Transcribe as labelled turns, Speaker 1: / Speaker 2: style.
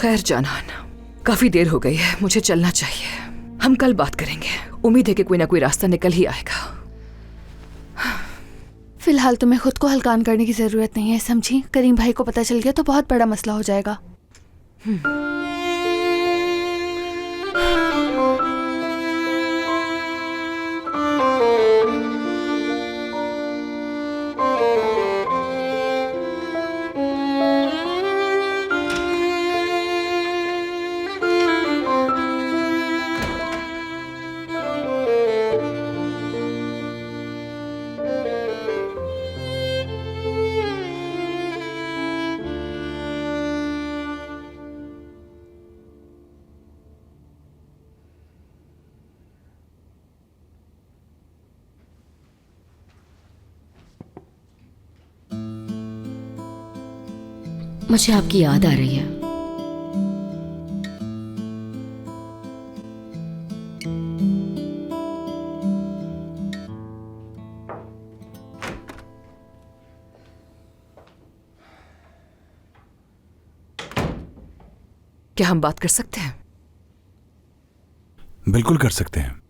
Speaker 1: खैर जानान, काफी देर हो गई है, मुझे चलना चाहिए। हम कल बात करेंगे। उम्मीद है कि कोई ना कोई रास्ता निकल ही आएगा।
Speaker 2: फिलहाल तुम्हें खुद को हल्कान करने की जरूरत नहीं है, समझी? करीम भाई को पता चल गया तो बहुत बड़ा मसला हो जाएगा।
Speaker 3: मुझे आपकी याद आ रही है।
Speaker 1: क्या हम बात कर सकते हैं?
Speaker 4: बिल्कुल कर सकते हैं।